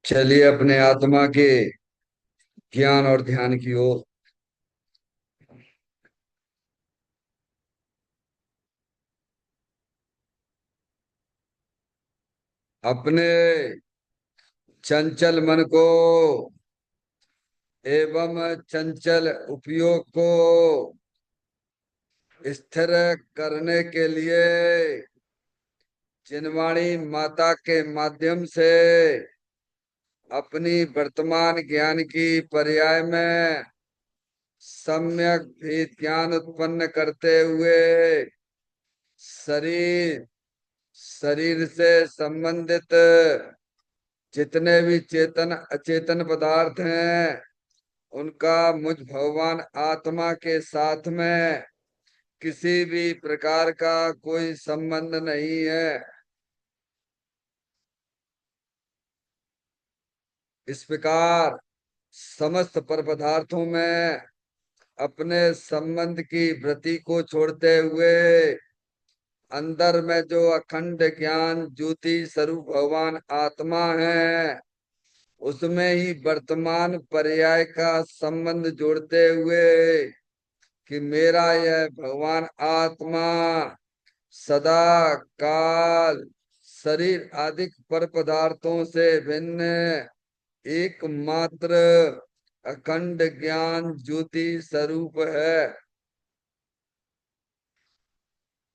चलिए अपने आत्मा के ज्ञान और ध्यान की ओर। अपने चंचल मन को एवं चंचल उपयोग को स्थिर करने के लिए जिनवाणी माता के माध्यम से अपनी वर्तमान ज्ञान की पर्याय में सम्यक भी ज्ञान उत्पन्न करते हुए शरीर शरीर से संबंधित जितने भी चेतन अचेतन पदार्थ हैं उनका मुझ भगवान आत्मा के साथ में किसी भी प्रकार का कोई संबंध नहीं है। इस प्रकार समस्त पर पदार्थों में अपने संबंध की वृत्ति को छोड़ते हुए अंदर में जो अखंड ज्ञान ज्योति स्वरूप भगवान आत्मा है उसमें ही वर्तमान पर्याय का संबंध जोड़ते हुए कि मेरा यह भगवान आत्मा सदा काल शरीर आदि पर पदार्थों से भिन्न एकमात्र अखंड ज्ञान ज्योति स्वरूप है।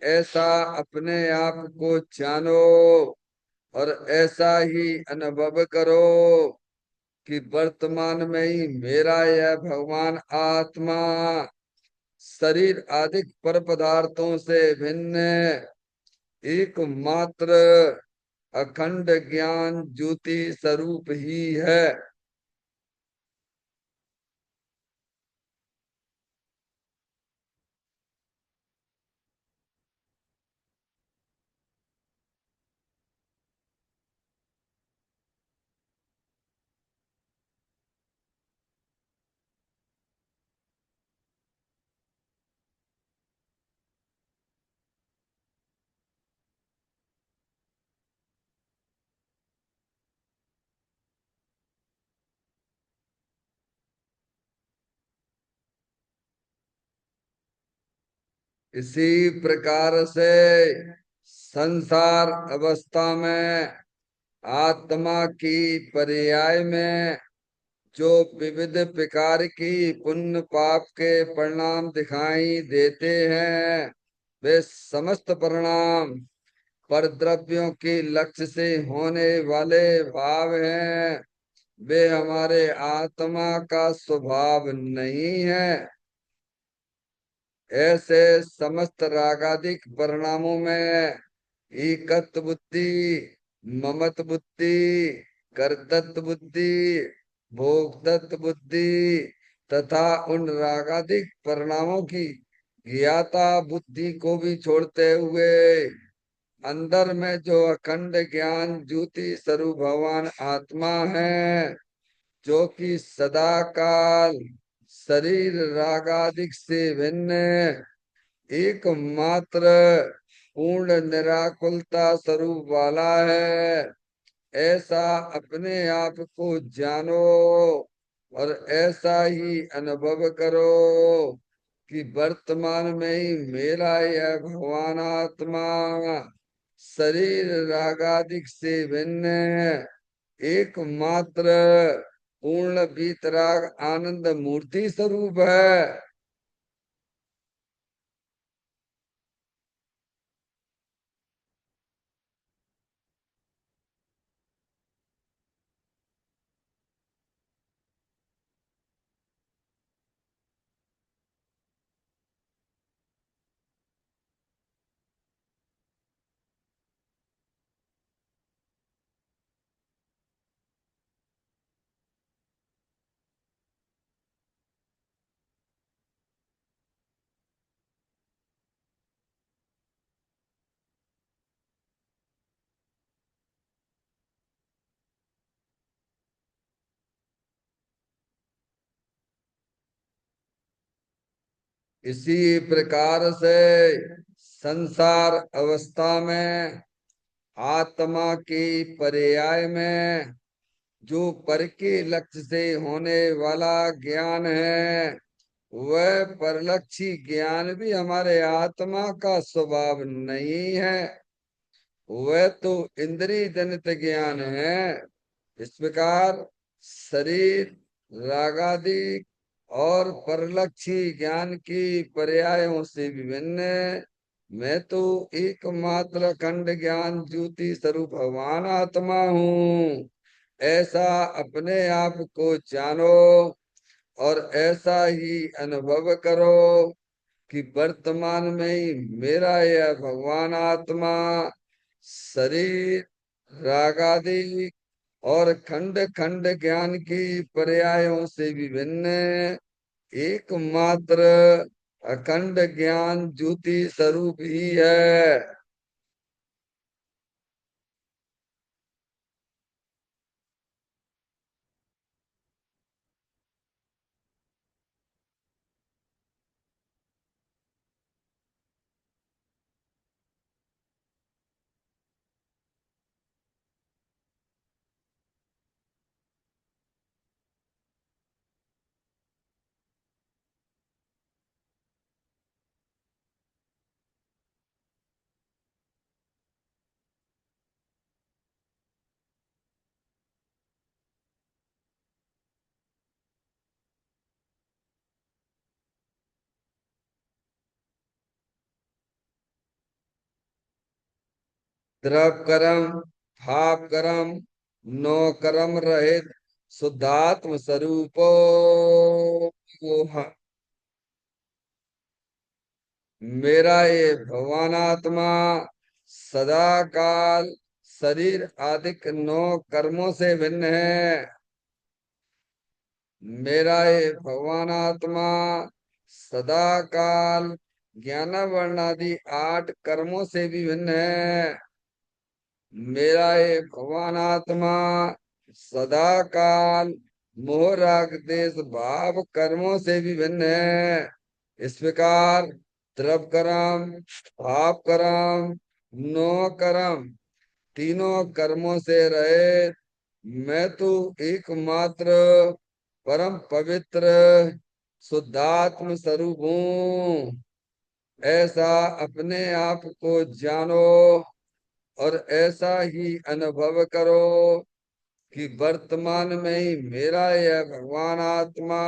ऐसा अपने आप को जानो और ऐसा ही अनुभव करो कि वर्तमान में ही मेरा यह भगवान आत्मा शरीर आदि पर पदार्थों से भिन्न एकमात्र अखंड ज्ञान ज्योति स्वरूप ही है। इसी प्रकार से संसार अवस्था में आत्मा की पर्याय में जो विविध प्रकार की पुण्य पाप के परिणाम दिखाई देते हैं वे समस्त परिणाम पर द्रव्यों के लक्ष्य से होने वाले भाव हैं। वे हमारे आत्मा का स्वभाव नहीं है। ऐसे समस्त रागादिक परिणामों में एकत्व बुद्धि, ममत्व बुद्धि, कर्तृत्व बुद्धि, भोक्तृत्व बुद्धि तथा उन रागादिक परिणामों की ज्ञाता बुद्धि को भी छोड़ते हुए अंदर में जो अखंड ज्ञान ज्योति स्वरूप भगवान आत्मा है जो कि सदा काल शरीर रागादिक से भिन्न एकमात्र पूर्ण निराकुलता स्वरूप वाला है। ऐसा अपने आप को जानो और ऐसा ही अनुभव करो कि वर्तमान में ही मेरा यह भगवान आत्मा शरीर रागादिक से भिन्न एकमात्र पूर्ण वीतराग आनंद मूर्ति स्वरूप है। इसी प्रकार से संसार अवस्था में आत्मा की पर्याय में जो पर के लक्ष्य से होने वाला ज्ञान है, वह परलक्षी ज्ञान भी हमारे आत्मा का स्वभाव नहीं है। वह तो इंद्रिय जनित ज्ञान है। इस प्रकार शरीर, रागादि और परलक्षी ज्ञान की पर्यायों से विभिन्न मैं तो एकमात्र अखंड ज्ञान ज्योति स्वरूप भगवान आत्मा हूँ, ऐसा अपने आप को जानो और ऐसा ही अनुभव करो कि वर्तमान में ही मेरा यह भगवान आत्मा शरीर, रागादि और खंड खंड ज्ञान की पर्यायों से विभिन्न एकमात्र अखंड ज्ञान ज्योति स्वरूप ही है। द्रव कर्म, भाव कर्म, नो कर्म रहित शुद्धात्म स्वरूपो मेरा ये भगवान आत्मा सदा काल शरीर आदि नौ कर्मों से भिन्न है। मेरा ये भगवान आत्मा सदा काल ज्ञान वर्णादि आठ कर्मों से भी भिन्न है। मेरा ये भगवान आत्मा सदा काल मोह राग देश भाव कर्मों से भी भिन्न है। इस प्रकार द्रव कर्म, भाव कर्म, नो कर्म तीनों कर्मों से रहे मैं तो एकमात्र परम पवित्र शुद्धात्म स्वरूप हूँ, ऐसा अपने आप को जानो और ऐसा ही अनुभव करो कि वर्तमान में ही मेरा यह भगवान आत्मा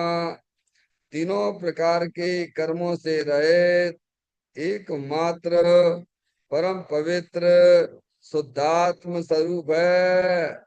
तीनों प्रकार के कर्मों से रहित एकमात्र परम पवित्र शुद्धात्म स्वरूप है।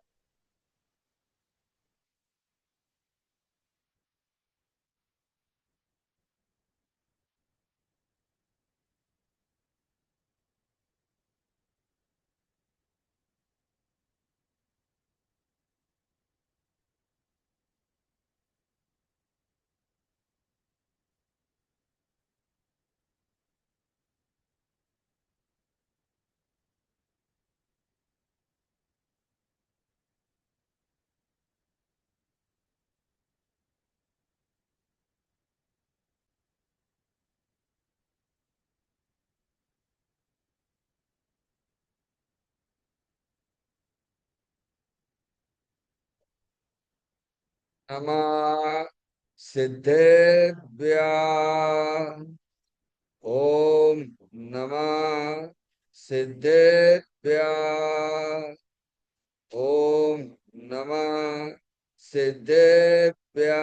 नमः सिद्धेभ्य ओम नमः सिद्धेभ्य ओम नमः सिद्धेभ्य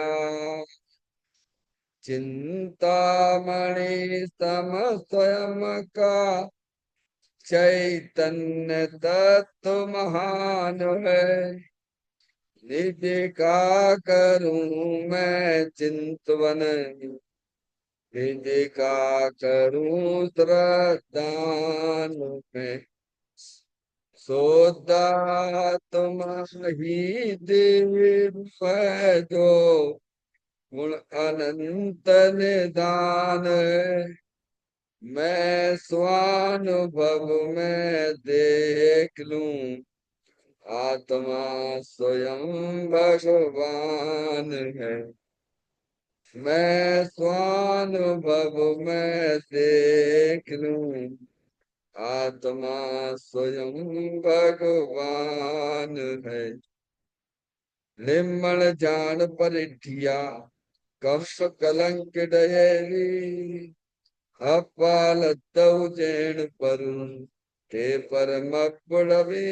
चिंतामणि सम स्वयं का चैतन्य तत्व महान है। निज का करूं मैं चिंतवन, निज का करूं श्रद्धान में, सोदा तुम ही देव है जो गुण अनंत निदान है। मैं स्वानुभव में देख लूं आत्मा स्वयं भगवान है। मैं स्वानुभव में देख लूं आत्मा स्वयं भगवान है। लिम्मण जान परिठिया कफ कलंक डयरी अपाल तव जैन पर ते परम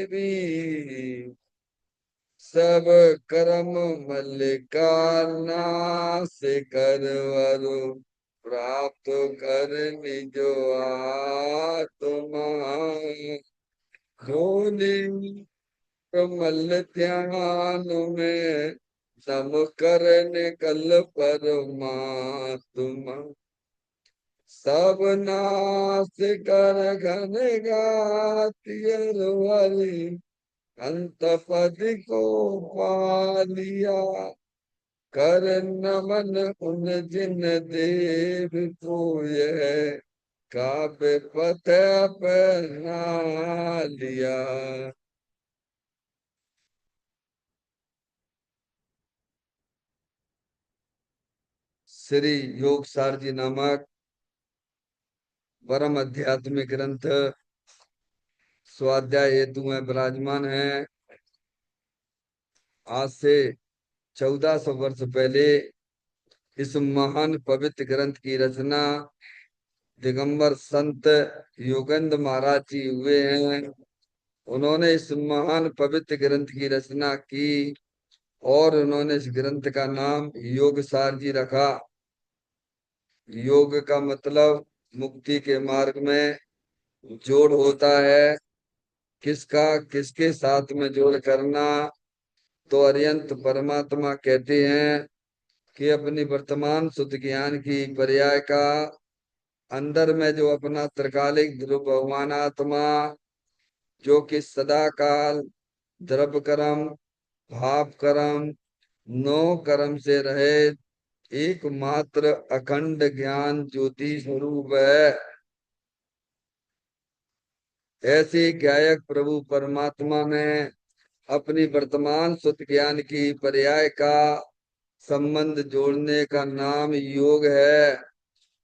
भी सब कर्म मल्लिका से करवर प्राप्त कर निजो आत्मा होली कमल ध्यान में सम कर निकल परमात्मा सब नाश कर घन गातियर वाली अंत पद को पा लिया कर नमन उन जिन देव को यह काव्य पथ अपना लिया। श्री योग सार जी नामक परम आध्यात्मिक ग्रंथ स्वाध्याय हेतु में विराजमान है। आज से 1400 वर्ष पहले इस महान पवित्र ग्रंथ की रचना दिगंबर संत योगेंद्र महाराज जी हुए हैं। उन्होंने इस महान पवित्र ग्रंथ की रचना की और उन्होंने इस ग्रंथ का नाम योग सार जी रखा। योग का मतलब मुक्ति के मार्ग में जोड़ होता है। किसका किसके साथ में जोड़ करना? तो अरियंत परमात्मा कहते हैं कि अपनी वर्तमान शुद्ध ज्ञान की पर्याय का अंदर में जो अपना त्रिकालिक ध्रुव भगवान आत्मा जो कि सदा काल द्रव्य कर्म भाव कर्म नो कर्म से रहे एकमात्र अखंड ज्ञान ज्योति स्वरूप है। ऐसे गायक प्रभु परमात्मा में अपनी वर्तमान शुद्ध ज्ञान की पर्याय का संबंध जोड़ने का नाम योग है,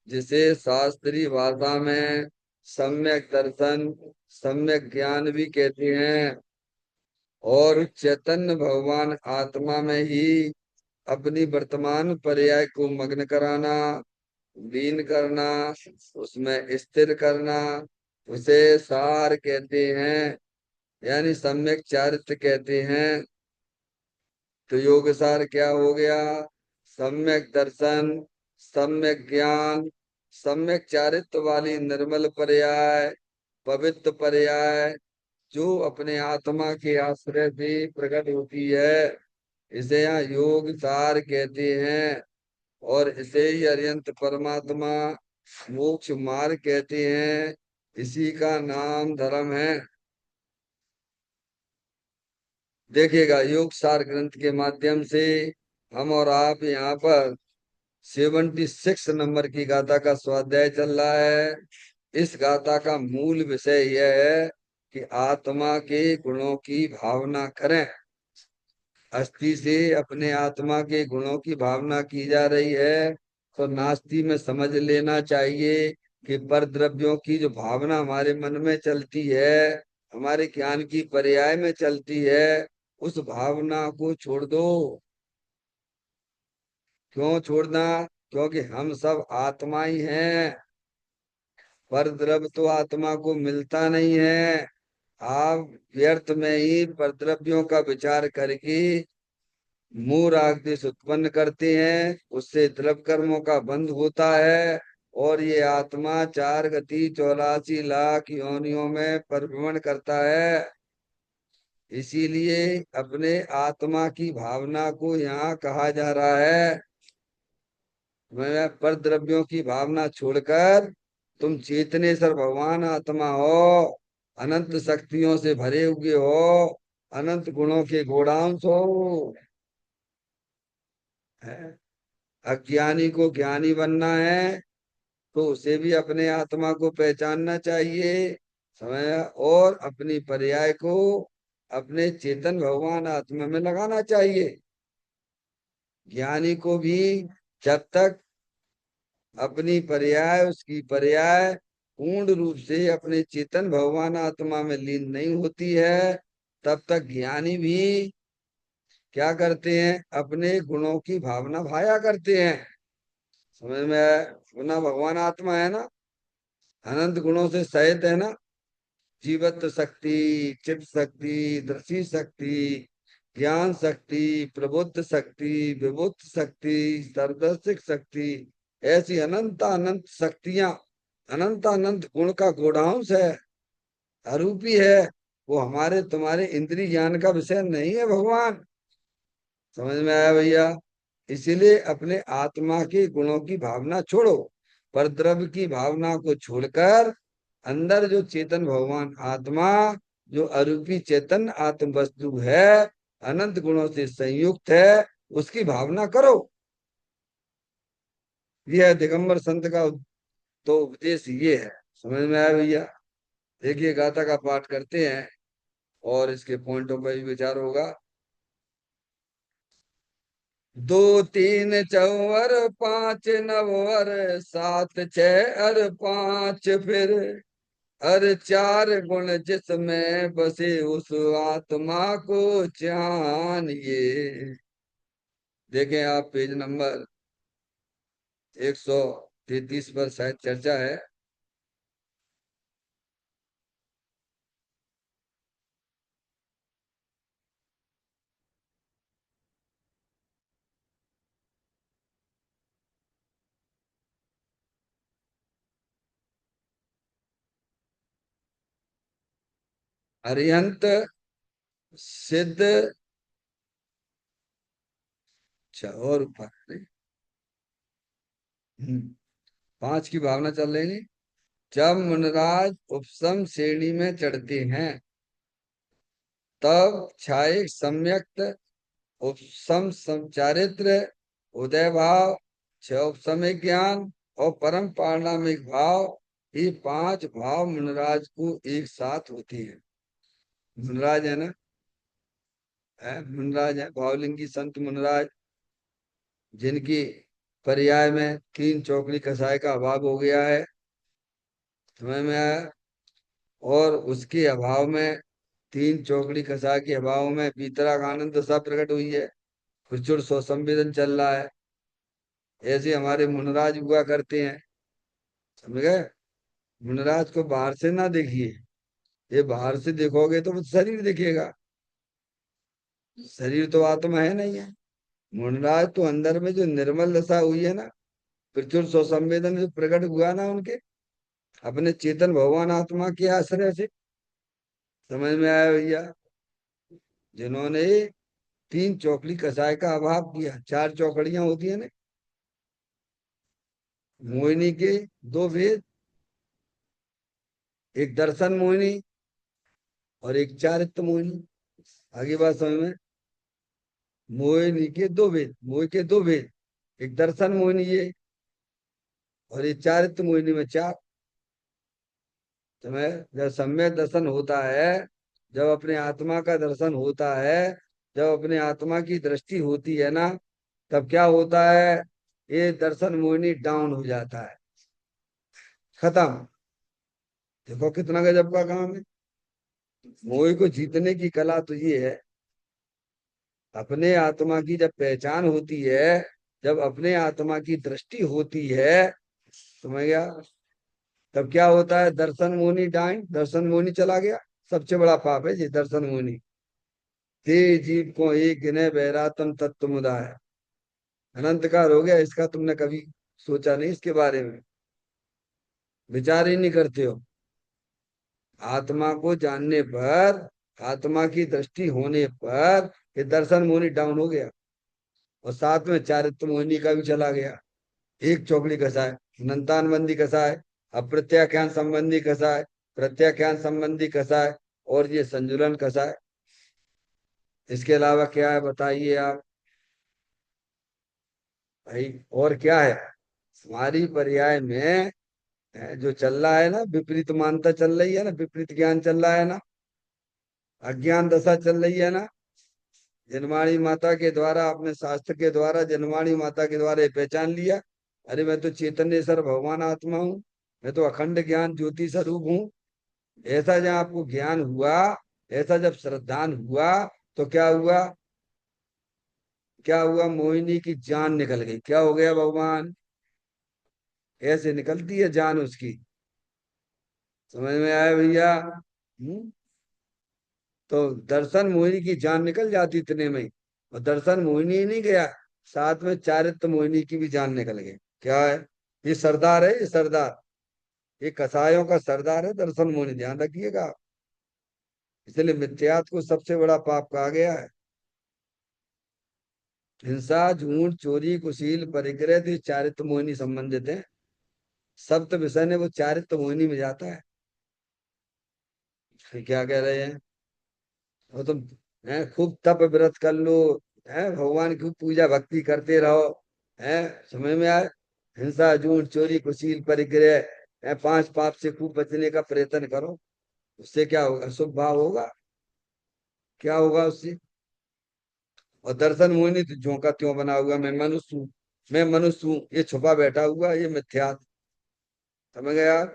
जिसे शास्त्रीय भाषा में सम्यक दर्शन सम्यक ज्ञान भी कहते हैं। और चैतन्य भगवान आत्मा में ही अपनी वर्तमान पर्याय को मग्न कराना लीन करना उसमें स्थिर करना उसे सार कहते हैं, यानी सम्यक चारित्र कहते हैं। तो योग सार क्या हो गया? सम्यक दर्शन सम्यक ज्ञान सम्यक चारित्र वाली निर्मल पर्याय पवित्र पर्याय जो अपने आत्मा के आश्रय से प्रकट होती है, इसे यहाँ योग सार कहते हैं। और इसे ही अरियंत परमात्मा मोक्ष मार्ग कहते हैं। इसी का नाम धर्म है। देखिएगा, योग सार ग्रंथ के माध्यम से हम और आप यहाँ पर 76 नंबर की गाथा का स्वाध्याय चल रहा है। इस गाथा का मूल विषय यह है कि आत्मा के गुणों की भावना करें। अस्थि से अपने आत्मा के गुणों की भावना की जा रही है, तो नास्ति में समझ लेना चाहिए कि पर द्रव्यों की जो भावना हमारे मन में चलती है हमारे ज्ञान की पर्याय में चलती है, उस भावना को छोड़ दो। क्यों छोड़ना? क्योंकि हम सब आत्मा ही हैं। पर द्रव्य तो आत्मा को मिलता नहीं है। आप व्यर्थ में ही पर द्रव्यों का विचार करके मुंह राग देश उत्पन्न करते हैं, उससे द्रव्य कर्मों का बंध होता है और ये आत्मा 4 गति 84 लाख योनियों में परिभ्रमण करता है। इसीलिए अपने आत्मा की भावना को यहाँ कहा जा रहा है। मैं पर द्रव्यों की भावना छोड़कर तुम चेतनेश्वर भगवान आत्मा हो, अनंत शक्तियों से भरे हुए हो, अनंत गुणों के गुणांश हो। है? अज्ञानी को ज्ञानी बनना है तो उसे भी अपने आत्मा को पहचानना चाहिए समय और अपनी पर्याय को अपने चेतन भगवान आत्मा में लगाना चाहिए। ज्ञानी को भी जब तक अपनी पर्याय उसकी पर्याय पूर्ण रूप से अपने चेतन भगवान आत्मा में लीन नहीं होती है, तब तक ज्ञानी भी क्या करते हैं, अपने गुणों की भावना भाया करते हैं। समझ में आया? पुनः भगवान आत्मा है ना, अनंत गुणों से सहित है ना। जीवत्व शक्ति, चित्त शक्ति, दृष्टि शक्ति, ज्ञान शक्ति, प्रबुद्ध शक्ति, विबुद्ध शक्ति, सर्वदर्शिक शक्ति, ऐसी अनंत अनंत शक्तियां, अनंत अनंत गुण का गोडाउंस है, अरूपी है। वो हमारे तुम्हारे इंद्रिय ज्ञान का विषय नहीं है भगवान। समझ में आया भैया? इसीलिए अपने आत्मा के गुणों की भावना छोड़ो, पर द्रव्य की भावना को छोड़कर अंदर जो चेतन भगवान आत्मा, जो अरूपी चेतन आत्म वस्तु है, अनंत गुणों से संयुक्त है, उसकी भावना करो। यह है दिगंबर संत का तो उपदेश ये है। समझ में आया भैया? देखिए गाथा का पाठ करते हैं और इसके पॉइंटों पर भी विचार होगा। दो तीन चौवर, पांच नववर, सात छह और पांच फिर, हर चार गुण जिसमें बसे उस आत्मा को जानिए। देखें आप पेज नंबर 133 पर शायद चर्चा है। अरिहंत सिद्ध, अच्छा और ऊपर नहीं? हम्म, पांच की भावना चल रही नहीं। जब मुनराज उपसम श्रेणी में चढ़ते हैं, तब छाये सम्यक्त उपसम चारित्र, उदय भाव, छह उपसमिक ज्ञान और परम पारणामिक भाव, ये पांच भाव मुनराज को एक साथ होती है। मुनराज है ना, है मुनराज है, भावलिंगी संत मुनराज, जिनकी पर्याय में तीन चौकड़ी कसाय का अभाव हो गया है। समझ में आया? और उसके अभाव में, तीन चौकड़ी कसाय के अभाव में बीतराग आनंद दशा प्रकट हुई है, प्रचुर स्वसंवेदन चल रहा है। ऐसे हमारे मुनराज हुआ करते हैं। समझ गए? मुनराज को बाहर से ना देखिए, ये बाहर से देखोगे तो वो शरीर दिखेगा, शरीर तो आत्मा है नहीं है। मुनराज तो अंदर में जो निर्मल दशा हुई है ना, प्रचुर स्वसंवेदन जो प्रकट हुआ ना उनके, अपने चेतन भगवान आत्मा के आश्रय से। समझ में आया भैया? जिन्होंने तीन चौकड़ी कसाय का अभाव किया, चार चौकड़ियां होती है ना, मोहिनी के दो भेद, एक दर्शन मोहिनी और एक चारित्र मोहिनी। आगे बात समझ में? मोहिनी के दो भेद, मोह के दो भेद, एक दर्शन मोहिनी ये, और ये चारित्र मोहिनी में चार। तुम्हें जब सम्यक दर्शन होता है, जब अपने आत्मा का दर्शन होता है, जब अपने आत्मा की दृष्टि होती है ना, तब क्या होता है, ये दर्शन मोहिनी डाउन हो जाता है, खत्म। देखो कितना गजब का काम है। मोह को जीतने की कला तो ये है, अपने आत्मा की जब पहचान होती है, जब अपने आत्मा की दृष्टि होती है, समझ गया, तब क्या होता है, दर्शन मोहिनी डाइन, दर्शन मोहिनी चला गया। सबसे बड़ा पाप है ये दर्शन मोहिनी। ते जीव को एक गिने बैरातम तत्व मुदाय, अनंतकार हो गया। इसका तुमने कभी सोचा नहीं, इसके बारे में विचार ही नहीं करते हो। आत्मा को जानने पर, आत्मा की दृष्टि होने पर ये दर्शन मोहिनी डाउन हो गया, और साथ में चारित्र मोहिनी का भी चला गया। एक चौकड़ी कसाय, नंतान बंदी कसाय, अप्रत्याख्यान संबंधी कसाय, प्रत्याख्यान संबंधी कसाय, और ये संजुलन कसाय। इसके अलावा क्या है बताइए आप भाई? और क्या है हमारी पर्याय में? जो चल रहा है ना, विपरीत मानता चल रही है ना, विपरीत ज्ञान चल रहा है ना, अज्ञान दशा चल रही है ना। जनवाणी माता के द्वारा, अपने शास्त्र के द्वारा, जनवाणी माता के द्वारा ये पहचान लिया, अरे मैं तो चैतन्य सर भगवान आत्मा हूँ, मैं तो अखंड ज्ञान ज्योति स्वरूप हूँ। ऐसा जब आपको ज्ञान हुआ, ऐसा जब श्रद्धान हुआ, तो क्या हुआ, क्या हुआ, मोहिनी की जान निकल गई। क्या हो गया भगवान, ऐसे निकलती है जान उसकी। समझ में आया भैया? तो दर्शन मोहिनी की जान निकल जाती इतने में ही। और दर्शन मोहिनी ही नहीं गया, साथ में चारित्र मोहिनी की भी जान निकल गई। क्या है, ये सरदार है, ये सरदार, ये कसाईयों का सरदार है दर्शन मोहिनी, ध्यान रखिएगा। इसलिए मिथ्यात्व को सबसे बड़ा पाप कहा गया है। हिंसा, झूठ, चोरी, कुशील, परिग्रह, तो ये चारित्र मोहिनी संबंधित है। सप्त विषय ने वो चारित्र मोहिनी में जाता है। फिर क्या कह रहे हैं, वो तुम है खूब तप व्रत कर लो, है भगवान की पूजा भक्ति करते रहो, है समझ में आए। हिंसा, झूठ, चोरी, कुशील, परिग्रह, है पांच पाप से खूब बचने का प्रयत्न करो। उससे क्या होगा, शुभ भाव होगा। क्या होगा उससे। और दर्शन मोहिनी तो झोंका त्यों बना हुआ, मैं मनुष्य हूँ, मैं मनुष्य हूँ, ये छुपा बैठा हुआ, ये मिथ्या। समझ गया यार।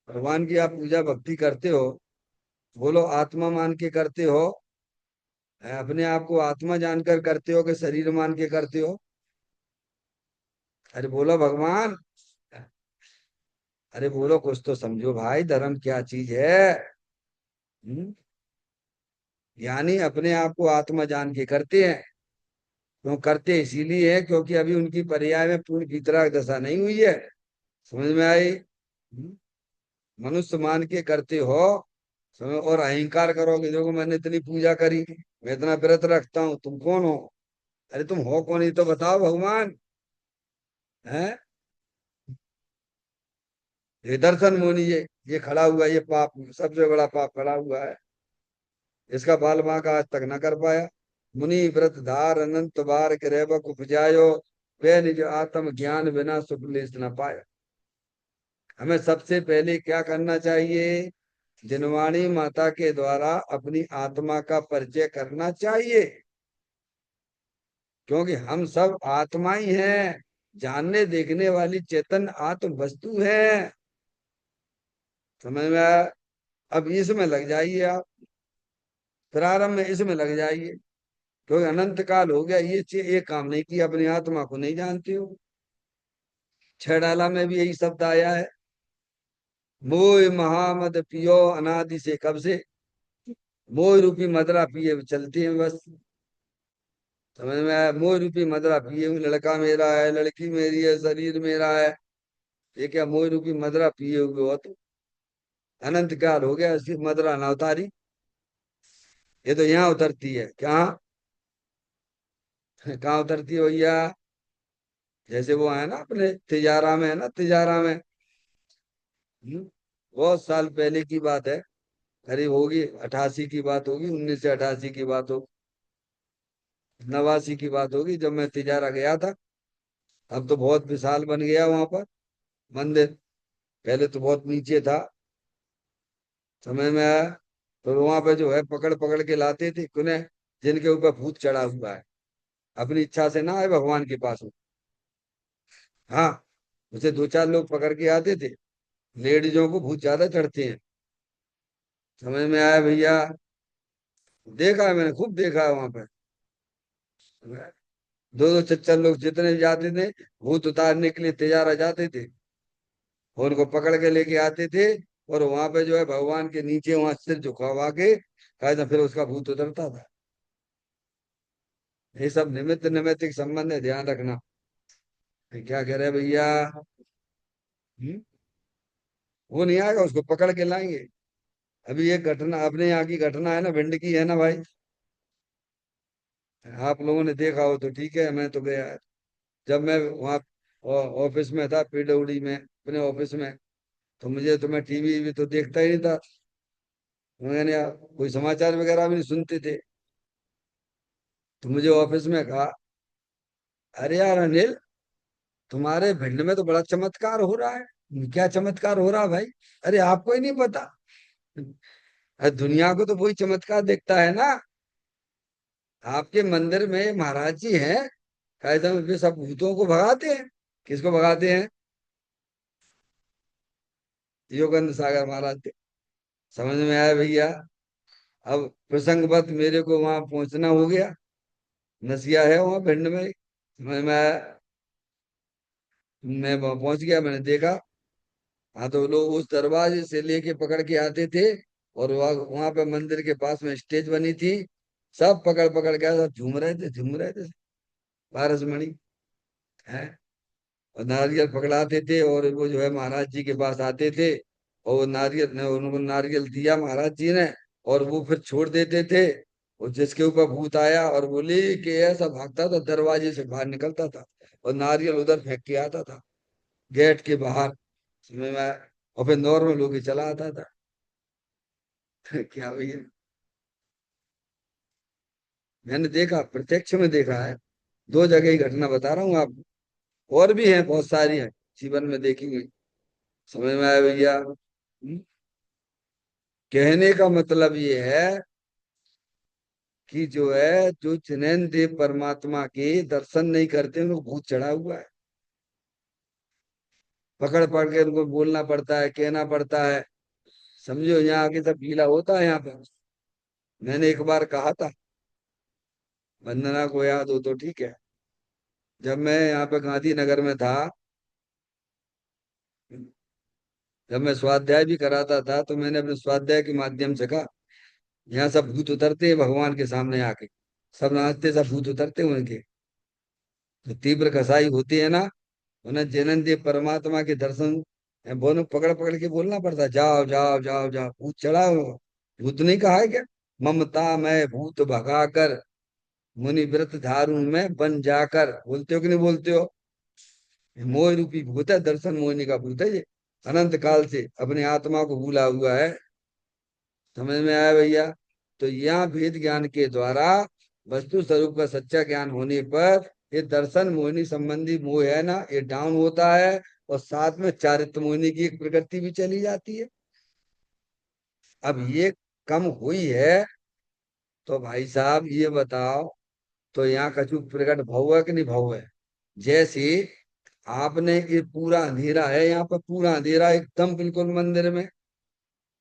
भगवान की आप पूजा भक्ति करते हो, बोलो आत्मा मान के करते हो, अपने आप को आत्मा जानकर करते हो कि शरीर मान के करते हो। अरे बोलो भगवान, अरे बोलो, कुछ तो समझो भाई, धर्म क्या चीज है। हम्म? यानी अपने आप को आत्मा जान के करते हैं। क्यों करते इसीलिए है क्योंकि अभी उनकी पर्याय में पूर्ण की तरह दशा नहीं हुई है। समझ में आई? मनुष्य मान के करते हो, समझ, और अहंकार करोगे, देखो मैंने इतनी पूजा करी, मैं इतना व्रत रखता हूँ, तुम कौन हो। अरे तुम हो कौन, ये तो बताओ भगवान। है ये दर्शन मुनि, ये खड़ा हुआ, ये पाप सबसे बड़ा पाप खड़ा हुआ है। इसका बाल बांक आज तक न कर पाया। मुनि व्रत धार अनंत बार रैबक उपजायो, वे निज आत्म ज्ञान बिना सुख लेस न पाया। हमें सबसे पहले क्या करना चाहिए, जिनवाणी माता के द्वारा अपनी आत्मा का परिचय करना चाहिए। क्योंकि हम सब आत्मा ही हैं, जानने देखने वाली चेतन आत्म वस्तु है। समझ में आया? अब इसमें लग जाइए आप, प्रारंभ में इसमें लग जाइए। क्योंकि अनंत काल हो गया, ये काम नहीं किया, अपनी आत्मा को नहीं जानते हो। छह डाला में भी यही शब्द आया है, मोह महामद पियो अनादि से, कब से, मोह रूपी मदरा पिए हुए चलते हैं बस। समझ में आया, मोह रूपी मदरा पिए हुए, लड़का मेरा है, लड़की मेरी है, शरीर मेरा है, ये क्या मोह रूपी मदरा पिए हुए हो तो। अनंत काल हो गया, इसकी मदरा ना उतारी। ये तो यहाँ उतरती है, क्या कहाँ उतरती है भैया। जैसे वो है ना अपने तिजारा में, है ना तिजारा में। बहुत साल पहले की बात है, करीब होगी 88 की बात होगी, 1988 की बात होगी, 89 की बात होगी, जब मैं तिजारा गया था। अब तो बहुत विशाल बन गया वहां पर मंदिर, पहले तो बहुत नीचे था। समय में आया तो वहां पे जो है पकड़ पकड़ के लाते थे कुने, जिनके ऊपर भूत चढ़ा हुआ है, अपनी इच्छा से ना आए भगवान के पास में। हाँ, उसे दो चार लोग पकड़ के आते थे। लेडीजों को भूत ज्यादा चढ़ते हैं। समझ में आया भैया? देखा है मैंने, खूब देखा है वहां पे। दो दो चार चार लोग जितने भी जाते थे, भूत उतारने के लिए तिजारा जाते थे, और उनको पकड़ के लेके आते थे। और वहां पे जो है भगवान के नीचे वहां सिर झुकवा के कहता, फिर उसका भूत उतरता था। ये सब निमित्त निमित्त संबंध है, ध्यान रखना। क्या कह रहे हैं भैया? हम्म? वो नहीं आएगा, उसको पकड़ के लाएंगे। अभी एक घटना अपने यहाँ की घटना है ना, भिंड की है ना भाई, आप लोगों ने देखा हो तो ठीक है, मैं तो गया। जब मैं वहाँ ऑफिस में था, पीडब्ल्यूडी में अपने ऑफिस में, तो मुझे, तो मैं टीवी भी तो देखता ही नहीं था, मैंने कोई समाचार वगैरह भी नहीं सुनते थे। तो मुझे ऑफिस में कहा, अरे यार अनिल, तुम्हारे भिंड में तो बड़ा चमत्कार हो रहा है। क्या चमत्कार हो रहा है भाई? अरे आपको ही नहीं पता? अरे दुनिया को तो वही चमत्कार दिखता है ना। आपके मंदिर में महाराज जी हैं, कहते हैं वे सब भूतों को भगाते हैं। किसको भगाते हैं? योगेंद्र सागर महाराज थे। समझ में आया भैया? अब प्रसंगवत मेरे को वहां पहुंचना हो गया। नसिया है वहां भिंड में। मैं वहां पहुंच गया, मैंने देखा। हाँ, तो लोग उस दरवाजे से लेके पकड़ के आते थे। और वहां पे मंदिर के पास में स्टेज बनी थी। सब पकड़ पकड़ के सब झूम रहे थे, झूम रहे थे। पारसमणि है। और नारियल पकड़ाते थे, और वो जो है महाराज जी के पास आते थे। और वो नारियल ने उनको नारियल दिया महाराज जी ने। और वो फिर छोड़ देते थे। और जिसके ऊपर भूत आया और बोले कि ऐसा भागता था, दरवाजे से बाहर निकलता था। और नारियल उधर फेंक के आता था, गेट के बाहर। समझ में आया? और फिर नॉर्मल होके चला आता था। क्या भैया, मैंने देखा, प्रत्यक्ष में देखा है। दो जगह ही घटना बता रहा हूँ आपको। और भी है, बहुत सारी है, जीवन में देखी हुई। समझ में आया भैया? कहने का मतलब ये है कि जो है, जो जिनेन देव परमात्मा के दर्शन नहीं करते उनको भूत चढ़ा हुआ है। पकड़ पकड़ के उनको बोलना पड़ता है, कहना पड़ता है। समझो, यहाँ आके सब गीला होता है यहाँ पे। मैंने एक बार कहा था, वंदना को याद हो तो ठीक है। जब मैं यहाँ पे गांधीनगर में था, जब मैं स्वाध्याय भी कराता था, तो मैंने अपने स्वाध्याय के माध्यम से कहा, यहाँ सब भूत उतरते हैं भगवान के सामने आके। सब नाचते, सब भूत उतरते हैं उनके। जो तीव्र कसाई होती है ना, उन्हें जैनन देव परमात्मा के दर्शन बोलो, पकड़ पकड़ के बोलना पड़ता है, जाओ जाओ जाओ जाओ, भूत चढ़ा हो। भूत नहीं कहा है क्या? ममता मैं भूत भगाकर, मुनि व्रत धारू मैं बन जाकर, बोलते हो कि नहीं बोलते हो? ये मोह रूपी भूत है, दर्शन मोहिनी का भूत है ये। अनंत काल से अपने आत्मा को भूला हुआ है। समझ में आया भैया? तो यहाँ भेद ज्ञान के द्वारा वस्तु स्वरूप का सच्चा ज्ञान होने पर ये दर्शन मोहिनी संबंधी मोह है ना, ये डाउन होता है। और साथ में चारित्र मोहिनी की एक प्रकृति भी चली जाती है। अब ये कम हुई है, तो भाई साहब ये बताओ, तो यहाँ कछु प्रकट भाव है कि नहीं भाव है? जैसे आपने, ये पूरा अंधेरा है यहाँ पर, पूरा अंधेरा एकदम बिल्कुल मंदिर में।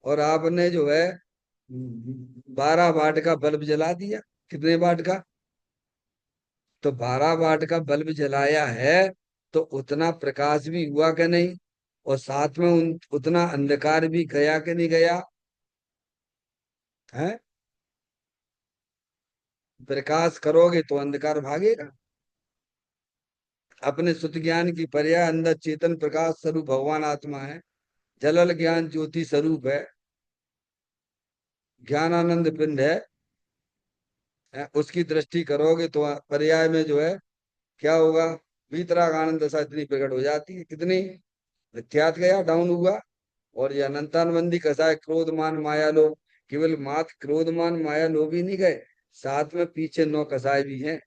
और आपने जो है 12 वाट का बल्ब जला दिया। कितने वाट का? तो 12 वाट का बल्ब जलाया है, तो उतना प्रकाश भी हुआ कि नहीं? और साथ में उतना अंधकार भी गया कि नहीं गया? है? प्रकाश करोगे तो अंधकार भागेगा। अपने सुत ज्ञान की पर्याय अंदर चेतन प्रकाश स्वरूप भगवान आत्मा है। जलल ज्ञान ज्योति स्वरूप है। ज्ञानानंद पिंड है। उसकी दृष्टि करोगे तो पर्याय में जो है क्या होगा? वीतराग आनंद दशा इतनी प्रकट हो जाती है। कितनी? मिथ्यात गया, डाउन हुआ। और ये अनंतानबंदी कसाय क्रोध मान माया लोभ। केवल मात्र क्रोध मान माया लोभ ही नहीं गए, साथ में पीछे 9 कसाय भी हैं।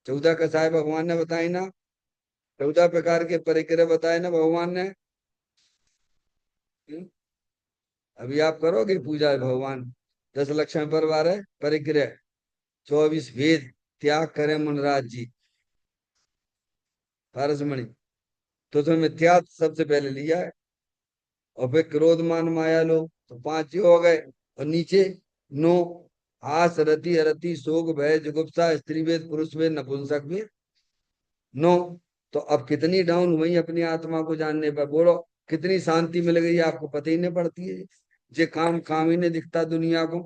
14 कसाय भगवान ने बताई ना। 14 प्रकार के परिग्रह बताए ना भगवान ने। हम्म? अभी आप करोगे पूजा भगवान, 10 लक्षण पर बार है परिग्रह, 24 वेद त्याग करे मुनराज जी, पारसमणि। तो तुम्हें मिथ्यात सबसे पहले लिया है। और फिर क्रोध मान माया लो, तो 5 ही हो गए। और नीचे 9, आस रति अरति शोक भय जुगुप्सा स्त्री वेद पुरुष वेद नपुंसक वेद। 9। तो अब कितनी डाउन हुई अपनी आत्मा को जानने पर, बोलो। कितनी शांति मिल गई आपको, पता ही नहीं पड़ती है। ये काम काम ही नहीं दिखता दुनिया को,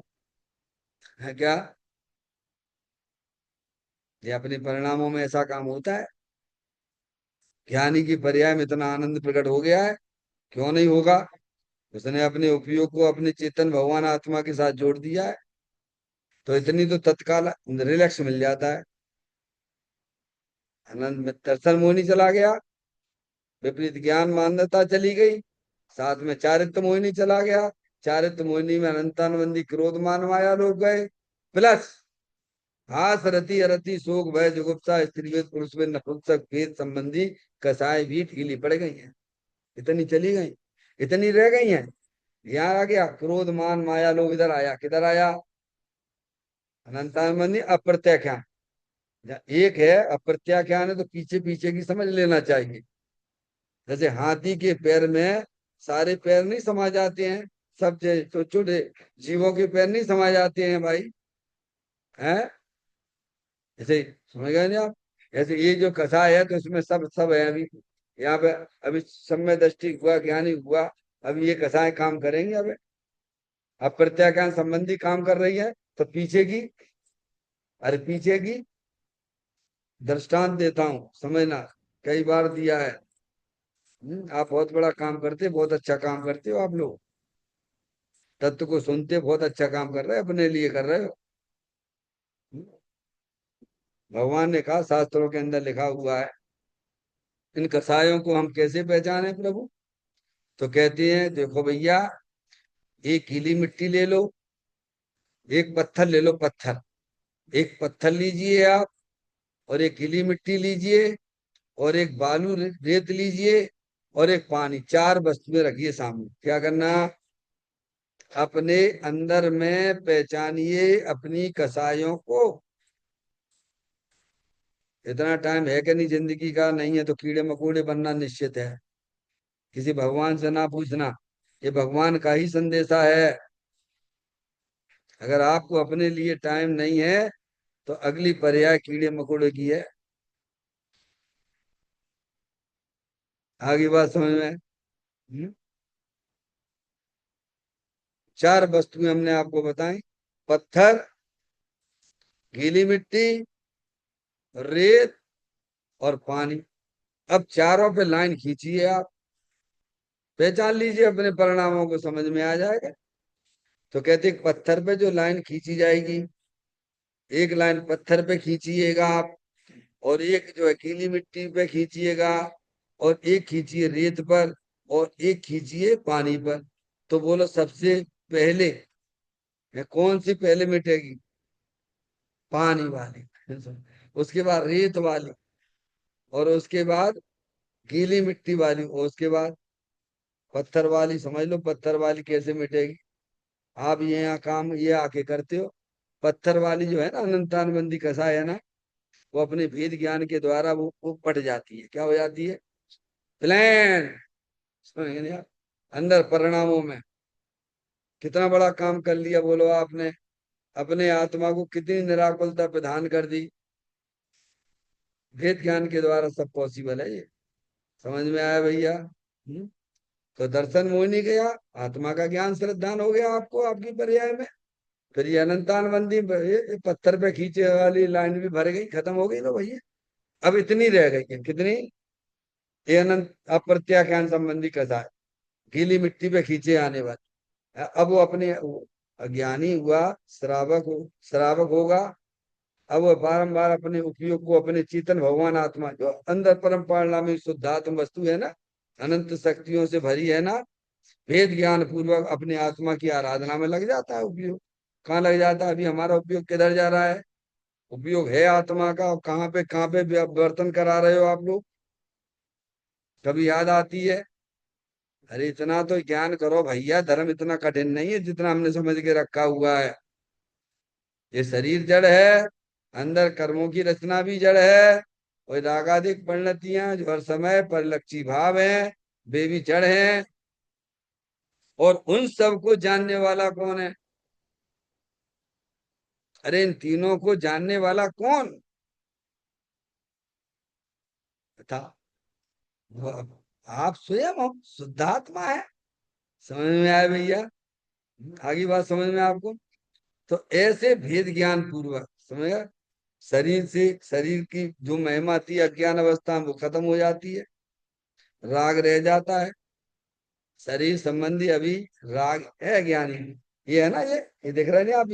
है क्या? ये अपने परिणामों में ऐसा काम होता है। ज्ञानी की पर्याय में इतना आनंद प्रकट हो गया है। क्यों नहीं होगा? उसने अपने उपयोग को अपने चेतन भगवान आत्मा के साथ जोड़ दिया है। तो इतनी तो तत्काल रिलैक्स मिल जाता है। आनंद में दर्शन मोहिनी चला गया, विपरीत ज्ञान मान्यता चली गई, साथ में चारित्र मोहिनी चला गया। चारित्र मोहिनी में अनंतानबंदी क्रोध मान माया लोग गए, प्लस हास रति अरति शोक भय जुगुप्सा स्त्रीवेद पुरुषवेद नपुंसक वेद संबंधी कसाय भी ढीली पड़ गई हैं। इतनी चली गई, इतनी रह गई हैं। यहाँ आ गया क्रोध मान माया लोग, इधर आया, किधर आया? अनंतानंदी अप्रत्याख्यान। एक है अप्रत्याख्यान है, तो पीछे पीछे की समझ लेना चाहिए। जैसे हाथी के पैर में सारे पैर नहीं समा जाते हैं, सब छोटे छोटे जीवों के पैर नहीं समा जाते हैं भाई। हैं? ऐसे समझ गए नहीं आप? ऐसे ये जो कसाय है तो इसमें सब सब है अभी यहाँ पे। अभी सम्य दृष्टि हुआ, ज्ञानी हुआ, अभी ये कसाय काम करेंगे। अब प्रत्याख्यान संबंधी काम कर रही है, तो पीछे की, अरे पीछे की दृष्टांत देता हूँ, समझना, कई बार दिया है। आप बहुत बड़ा काम करते, बहुत अच्छा काम करते हो आप लोग, तत्व को सुनते, बहुत अच्छा काम कर रहे हो, अपने लिए कर रहे हो। हम्म, भगवान ने कहा, शास्त्रों के अंदर लिखा हुआ है, इन कसायों को हम कैसे पहचाने प्रभु? तो कहते हैं, देखो भैया, एक गीली मिट्टी ले लो, एक पत्थर ले लो, पत्थर, एक पत्थर लीजिए आप, और एक गीली मिट्टी लीजिए, और एक बालू रेत लीजिए, और एक पानी, चार वस्तुएं रखिए सामने। क्या करना? अपने अंदर में पहचानिए अपनी कसायों को। इतना टाइम है कि नहीं जिंदगी का? नहीं है तो कीड़े मकोड़े बनना निश्चित है। किसी भगवान से ना पूछना, ये भगवान का ही संदेशा है। अगर आपको अपने लिए टाइम नहीं है तो अगली पर्याय कीड़े मकोड़े की है। आगे बात समझ में? चार वस्तुएं हमने आपको बताई, पत्थर, गीली मिट्टी, रेत और पानी। अब चारों पे लाइन खींचिए आप, पहचान लीजिए, अपने परिणामों को समझ में आ जाएगा। तो कहते हैं, पत्थर पे जो लाइन खींची जाएगी, एक लाइन पत्थर पे खींचिएगा आप, और एक जो है गीली मिट्टी पे खींचिएगा, और एक खींचिए रेत पर, और एक खींचिए पानी पर। तो बोलो, सबसे पहले कौन सी पहले मिटेगी? पानी वाली। उसके बाद रेत वाली, और उसके बाद गीली मिट्टी वाली, और उसके बाद पत्थर वाली। समझ लो पत्थर वाली कैसे मिटेगी। आप ये यहाँ काम ये आके करते हो। पत्थर वाली जो है ना, अनंतानबंदी कसाय है ना, वो अपने भेद ज्ञान के द्वारा वो पट जाती है। क्या हो जाती है? प्लान। समझ गए आप? अंदर परिणामों में कितना बड़ा काम कर लिया बोलो आपने, अपने आत्मा को कितनी निराकुलता प्रदान कर दी। भेद ज्ञान के द्वारा सब पॉसिबल है ये। समझ में आया भैया? तो दर्शन मोह नहीं गया, आत्मा का ज्ञान श्रद्धान हो गया आपको, आपकी पर्याय में। फिर ये अनंतान बंदी ये पत्थर पे खींचे वाली लाइन भी भर गई, खत्म हो गई ना भैया। अब इतनी रह गई है, कितनी? ये अनंत अप्रत्याख्यान संबंधी कथा है, गीली मिट्टी पे खींचे आने वाली। अब वो अपने अज्ञानी हुआ, श्रावक होगा। अब वो बारंबार अपने उपयोग को, अपने चेतन भगवान आत्मा जो अंदर परम परिणामी शुद्धात्म वस्तु है ना, अनंत शक्तियों से भरी है ना, वेद ज्ञान पूर्वक अपने आत्मा की आराधना में लग जाता है उपयोग। कहाँ लग जाता है? अभी हमारा उपयोग किधर जा रहा है? उपयोग है आत्मा का, और कहाँ पे वर्तन करा रहे हो आप लोग? कभी याद आती है? अरे इतना तो ज्ञान करो भैया, धर्म इतना कठिन नहीं है जितना हमने समझ के रखा हुआ है। ये शरीर जड़ है, अंदर कर्मों की रचना भी जड़ है, और रागादिक परिणतियां जो हर समय परिलक्षी भाव हैं, वे भी जड़ हैं। और उन सब को जानने वाला कौन है? अरे इन तीनों को जानने वाला कौन था? आप स्वयं हो, शुद्धात्मा है। समझ में आया भैया? आगे बात समझ में आपको? तो ऐसे भेद ज्ञान पूर्वक समझा, शरीर से, शरीर की जो महिमा थी अज्ञान अवस्था में, वो खत्म हो जाती है, राग रह जाता है। शरीर संबंधी अभी राग है ज्ञानी, ये है ना, ये देख रहे हैं ना आप,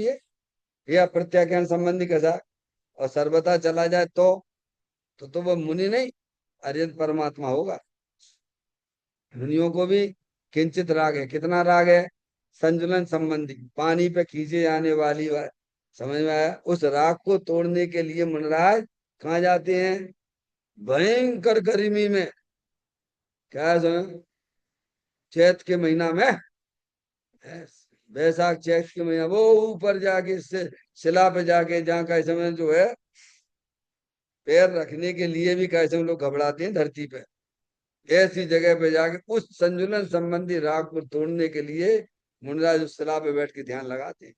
ये अप्रत्याख्यान संबंधी कैसा। और सर्वथा चला जाए तो वो मुनि नहीं, अरियत परमात्मा होगा। मुनियों को भी किंचित राग है। कितना राग है? संजुलन संबंधी, पानी पे खींचे जाने वाली बात। समझ में आया? उस राग को तोड़ने के लिए मुनराज कहाँ जाते हैं? भयंकर गर्मी में, क्या है समझ, चैत के महीना में, बैसाख चैत के महीना, वो ऊपर जाके इससे शिला पे जाके, जहाँ का समय जो है पैर रखने के लिए भी कैसे लोग घबराते हैं धरती पे, ऐसी जगह पे जाके उस संतुलन संबंधी राग को तोड़ने के लिए मुनराज उस शिला पे बैठ के ध्यान लगाते हैं।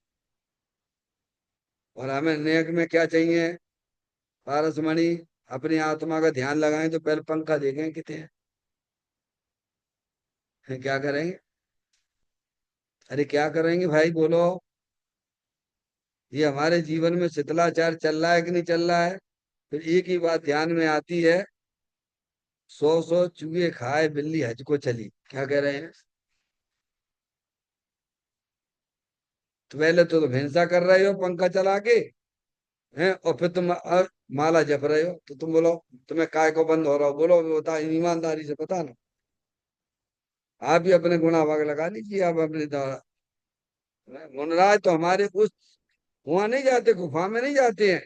और हमें नेक में क्या चाहिए? पारसमणि, अपनी आत्मा का ध्यान लगाएं तो पहले पंखा देखें कितने हैं, क्या करेंगे? अरे क्या करेंगे भाई बोलो। ये हमारे जीवन में शिथिलाचार चल रहा है कि नहीं चल रहा है? फिर एक ही बात ध्यान में आती है, सौ सौ चूहे खाए बिल्ली हज को चली, क्या कह रहे हैं? तो पहले तो हिंसा कर रहे हो पंखा चला के, हैं, और फिर तुम माला जप रहे हो, तो तुम बोलो तुम्हें काय को बंद हो रहा हो, बोलो बता, ईमानदारी से बता ना। आप भी अपने गुणा भाग लगा लीजिए, आप अपने द्वारा। मुनराज तो हमारे उस वहां नहीं जाते, गुफा में नहीं जाते हैं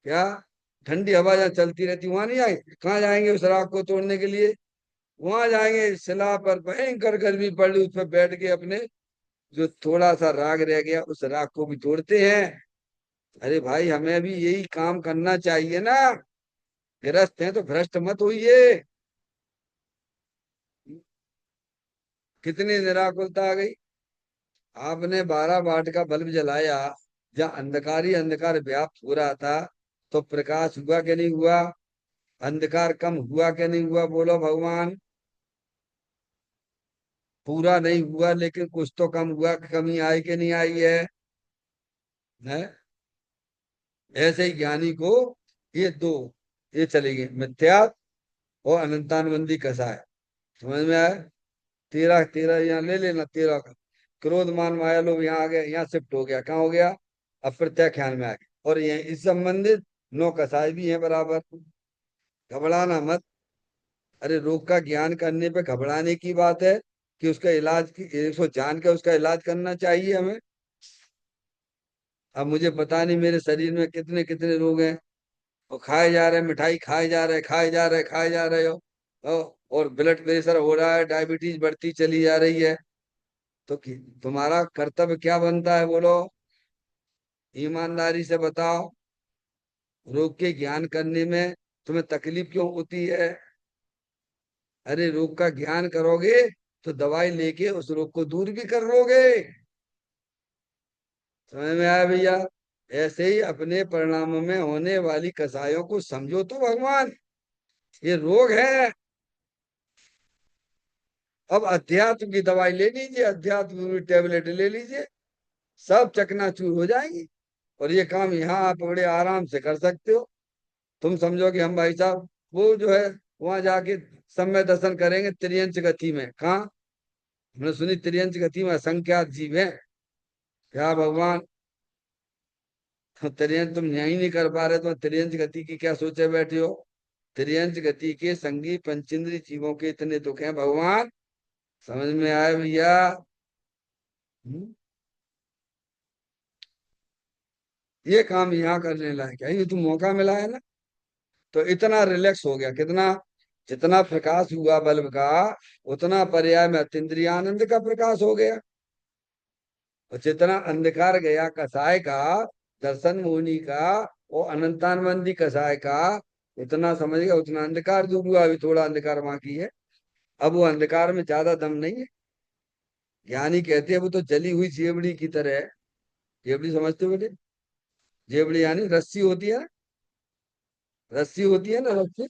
क्या? ठंडी हवा जहाँ चलती रहती वहां नहीं जाएंगे? कहाँ जाएंगे उस राख को तोड़ने के लिए? वहां जाएंगे, शिला पर भयंकर गर्मी पड़ रही, उस पर बैठ के अपने जो थोड़ा सा राग रह गया उस राग को भी तोड़ते हैं। अरे भाई हमें भी यही काम करना चाहिए ना। गृहस्थ हैं तो भ्रष्ट मत होइए। कितनी निराकुलता आ गई। आपने 12 वाट का बल्ब जलाया, जहाँ अंधकार ही अंधकार व्याप्त हो रहा था, तो प्रकाश हुआ कि नहीं हुआ? अंधकार कम हुआ कि नहीं हुआ? बोलो भगवान। पूरा नहीं हुआ लेकिन कुछ तो कम हुआ, कमी आई कि नहीं आई है? ऐसे ही ज्ञानी को ये दो, ये चलेगी मिथ्या और अनंतानुबंधी कसा है। समझ में आया? तेरह तेरह यहाँ ले लेना, 13 का। क्रोध मान माया लोग यहाँ आ गए, यहाँ शिफ्ट हो गया, कहाँ हो गया? अब प्रत्यय ख्याल में आ गया, और ये इस संबंधित 9 कसाय भी हैं बराबर। घबराना मत। अरे रोग का ज्ञान करने पे घबराने की बात है कि उसका इलाज की, इसको जान के उसका इलाज करना चाहिए हमें। अब मुझे पता नहीं मेरे शरीर में कितने कितने रोग हैं, और खाए जा रहे हैं, मिठाई खाए जा रहे, खाए जा रहे, खाए जा रहे हो। और ब्लड प्रेशर हो रहा है, डायबिटीज बढ़ती चली जा रही है। तो तुम्हारा कर्तव्य क्या बनता है बोलो? ईमानदारी से बताओ। रोग के ज्ञान करने में तुम्हें तकलीफ क्यों होती है? अरे रोग का ज्ञान करोगे तो दवाई लेके उस रोग को दूर भी कर लोगे। समझ में आया भैया? ऐसे ही अपने परिणामों में होने वाली कसायों को समझो तो भगवान, ये रोग है। अब अध्यात्म की दवाई ले लीजिए, अध्यात्म की टेबलेट ले लीजिए, सब चकनाचूर हो जाएंगी। और ये काम यहाँ आप बड़े आराम से कर सकते हो। तुम समझो कि हम भाई साहब वो जो है वहां जाके समय दर्शन करेंगे त्रियंच गति में, कहाँ? हमने सुनी त्रियंच गति में असंख्यात जीव है। क्या भगवान, त्रियंच तुम यही नहीं कर पा रहे तो त्रियंच गति की क्या सोचे बैठे हो? त्रियंच गति के संगी पंचेंद्रिय जीवों के इतने दुख हैं भगवान। समझ में आए भैया? हम्म? ये काम यहाँ करने लायक है, ये तो मौका मिला है ना। तो इतना रिलैक्स हो गया कितना? जितना प्रकाश हुआ बल्ब का, उतना पर्याय में अतीन्द्रिय आनंद का प्रकाश हो गया। और जितना अंधकार गया कसाय का, दर्शन मोहिनी का, और अनंतानंदी कसाय का, उतना समझ गया, उतना अंधकार दूर हुआ। अभी थोड़ा अंधकार बाकी है। अब वो अंधकार में ज्यादा दम नहीं है। ज्ञानी कहते हैं वो तो जली हुई जेवड़ी की तरह है। जेवड़ी समझते हो बेटे? जेवड़ी यानी रस्सी होती है ना, रस्सी होती है ना, रस्सी।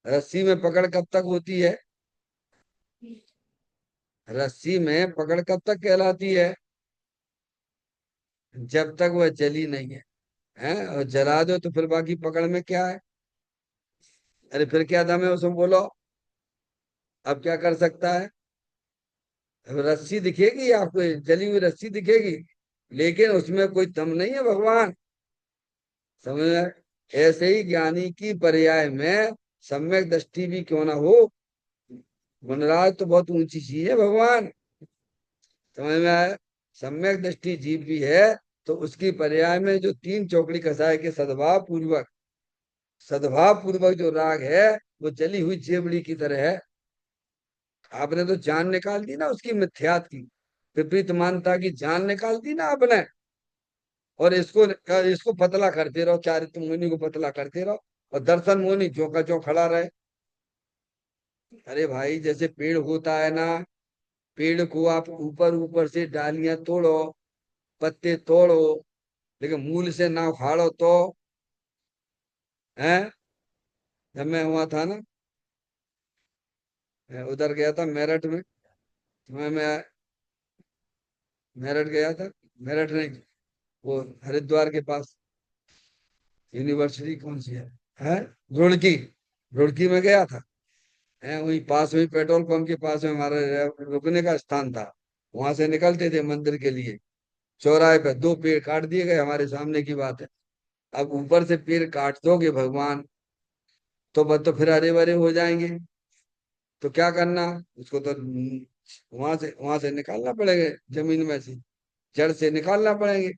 रस्सी में पकड़ कब तक होती है? रस्सी में पकड़ कब तक कहलाती है? जब तक वह जली नहीं है, हैं? और जला दो तो फिर बाकी पकड़ में क्या है? अरे फिर क्या दम है उसमें बोलो? अब क्या कर सकता है? अब रस्सी दिखेगी आपको, जली हुई रस्सी दिखेगी, लेकिन उसमें कोई दम नहीं है भगवान। समझ में? ऐसे ही ज्ञानी की पर्याय में सम्यक दृष्टि भी क्यों ना हो, वनराज तो बहुत ऊंची चीज है भगवान। समझ में आया? सम्यक दृष्टि जीव भी है, तो उसकी पर्याय में जो 3 चौकड़ी कसाय के सद्भाव पूर्वक जो राग है, वो जली हुई जेवड़ी की तरह है। आपने तो जान निकाल दी ना उसकी मिथ्यात की, विपरीत मानता की जान निकाल दी ना आपने। और इसको इसको पतला करते रहो, चारित्र मुनि को पतला करते रहो, और दर्शन मुनि जो का जो खड़ा रहे। अरे भाई जैसे पेड़ होता है ना, पेड़ को आप ऊपर ऊपर से डालियां तोड़ो, पत्ते तोड़ो, लेकिन मूल से ना उखाड़ो तो हैं? जब मैं हुआ था ना, मैं उधर गया था मेरठ में। मैं मेरठ गया था। मेरठ नहीं, वो हरिद्वार के पास यूनिवर्सिटी कौन सी है? रुड़की। रुड़की में गया था। है वही पास में, पेट्रोल पंप के पास में हमारा रुकने का स्थान था। वहां से निकलते थे मंदिर के लिए। चौराहे पे दो पेड़ काट दिए गए, हमारे सामने की बात है। अब ऊपर से पेड़ काट दोगे भगवान, तो बस तो फिर हरे भरे हो जाएंगे। तो क्या करना, उसको तो वहां से निकालना पड़ेगा, जमीन में से, जड़ से निकालना पड़ेंगे।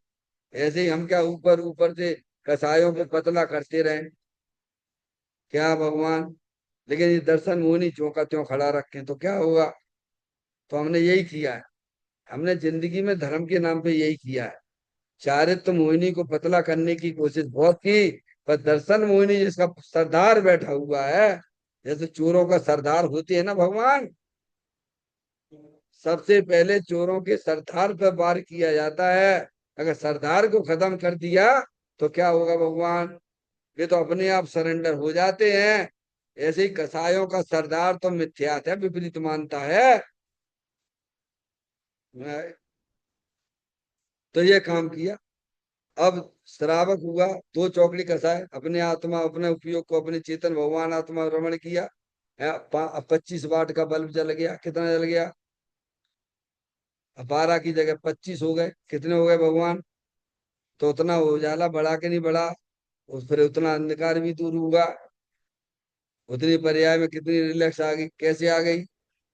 ऐसे ही हम क्या ऊपर ऊपर से कसायों को पतला करते रहे, क्या भगवान। लेकिन ये दर्शन मुनि ज्यों का त्यों खड़ा रखें तो क्या होगा। तो हमने यही किया है। हमने जिंदगी में धर्म के नाम पे यही किया है। चारित्र मोहिनी को पतला करने की कोशिश बहुत की, पर दर्शन मोहिनी जिसका सरदार बैठा हुआ है, जैसे चोरों का सरदार होते हैं ना भगवान, सबसे पहले चोरों के सरदार पर वार किया जाता है। अगर सरदार को खत्म कर दिया तो क्या होगा भगवान, वे तो अपने आप सरेंडर हो जाते हैं। ऐसे ही कसायों का सरदार तो मिथ्यात है, विपरीत मानता है। तो ये काम किया। अब श्रावक हुआ, दो चौकड़ी कसाए, अपने आत्मा अपने उपयोग को अपने चेतन भगवान आत्मा रमण किया। 25 वाट का बल्ब जल गया, कितना जल गया? अब 12 की जगह 25 हो गए, कितने हो गए भगवान? तो उतना उजाला बढ़ा के नहीं बढ़ा, उस फिर उतना अंधकार भी दूर हुआ। उतनी पर्याय में कितनी रिलैक्स आ गई, कैसे आ गई?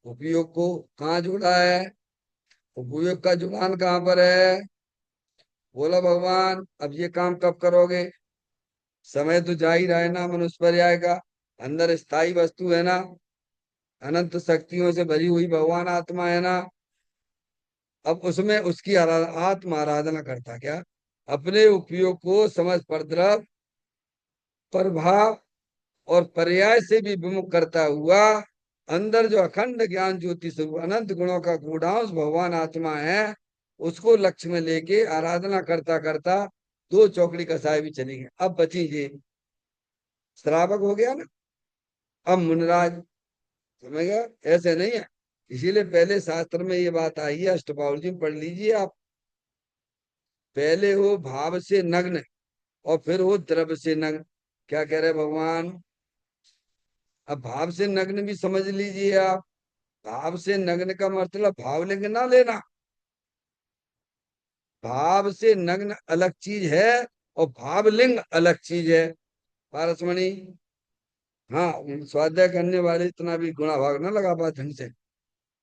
उपयोग को कहाँ जोड़ा है? उपयोग का जुड़ान कहाँ पर है? बोला भगवान, अब ये काम कब करोगे? समय तो जा ही रहा है ना, मनुष्य पर्याय का। अंदर स्थायी वस्तु है ना, अनंत शक्तियों से भरी हुई भगवान आत्मा है ना। अब उसमें उसकी आत्मा आराधना करता क्या? अपने उपयोग को समझ पर द्रव, प्रभाव और पर्याय से भी विमुख करता हुआ, अंदर जो अखंड ज्ञान ज्योति स्वरूप अनंत गुणों का गूढ़ांश भगवान आत्मा है, उसको लक्ष्य में लेके आराधना करता करता दो चौकड़ी कसाई भी चली गई। अब बची ये श्रावक हो गया ना। अब मुनराज, समझ गया? ऐसे नहीं है। इसीलिए पहले शास्त्र में ये बात आई है, अष्टपावली में पढ़ लीजिए आप। पहले हो भाव से नग्न और फिर हो द्रव्य से नग्न। क्या कह रहे भगवान? अब भाव से नग्न भी समझ लीजिए आप। भाव से नग्न का मतलब भावलिंग ना लेना। भाव से नग्न अलग चीज है और भावलिंग अलग चीज है। पारसमणि, हाँ, स्वाध्याय करने वाले इतना भी गुणा भाग ना लगा पाते ढंग से।